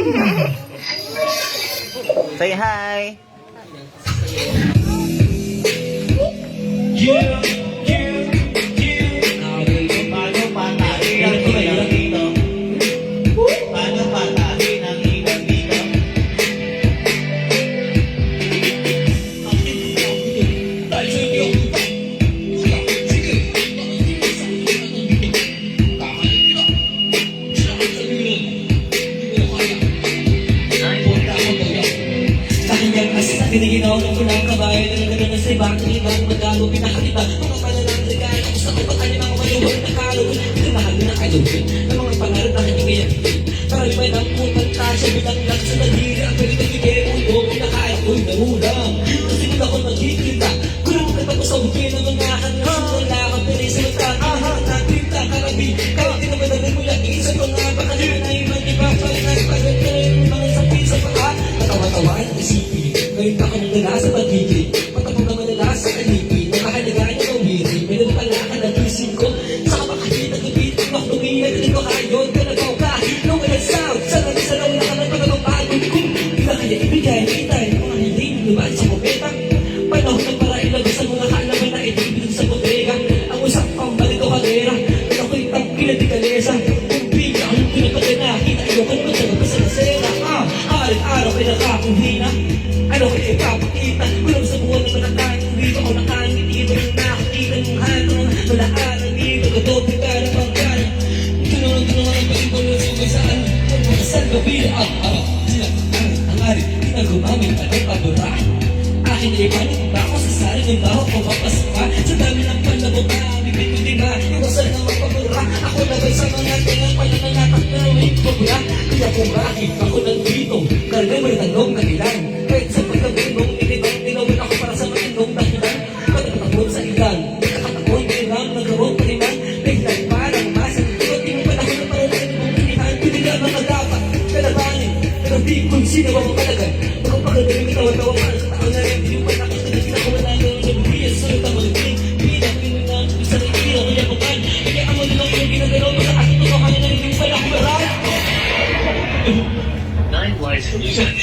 Say hi. Piniginaw ng pulang kabayo na nagano sa ibang ibang magalo pinakaliba mga panalang regalo gusto ko pa kanya mga maluwag na kalog tinahal na kalugin ng mga pangarap na kanigayang para iba ng putang tasya bilang lang sa daliri ang pwede bigay ulo pinakain ko'y namulang kasi kung ako magkikita kurang katapos ang bukin ng mga kanang wala kang pinis ng tanga natin takarabi kahit di naman namin mula isa ko nga baka naman ay maniba pag nagpagal ka rin mga sapi sa paa katawa-tawa ang isipin ngayon ako nang dala sa pagiging patapong naman nila sa alipin ang kahalagaan niya umiri meron pala ka nagising ko sa kapakakita gubitin mo lumiyan din ko kayon kanagaw ka nung walang sound sa lang na ka ng pagkakapagod ko hindi na kaya ibigay itay mga hindi lumaan sa kopeta panahon ng para ilagay sa mga kalaman na itibig sa botega ang usap pang balik o kalera at ako'y tangkila di kalesa kung bigla ang pinapagay na kita iyokan mo sa labas sa nasera araw-araw ay nakakuhina ano kaya ipapakita kulang sa buwan na matatangin dito ako nakangiti ito yung nakakita ng hatong malaaran dito kadote ka ng pagkana tunong ang pag-ibang sa saan kung makasal ka bilang sila ang ari kita gumamit at ang pabura akin ay panik ba ako sa sarin ng baho kung mapasok ka sa dami ng palabok na bibig ko di ba iwasan na mapabura ako nabay sa mga tingang panananatak na ulit pabura kaya kung bakit ako nandito karga may tanong na ilan kahit sa pagkabunong inibang tinawin ako para sa matinong dahilan pagkatakot sa ilan nakatakot ilang nagkaroon pa naman biglang parang masang ikot yung panahon na parang mong inihan pinila mga dapat kalabanin pero di kung sino ang mapalagan magpapagadaling itawa-tawa para sa tao na rin yung panakas na ginagawa na yung nabibiyas sa utang maliging bilang pinunang sa nagkira kaya papan kaya ang mga nang yung ginagalaw mo sa aking tuwa kanya na rin yung pala kumarang 9 Wise Solutions.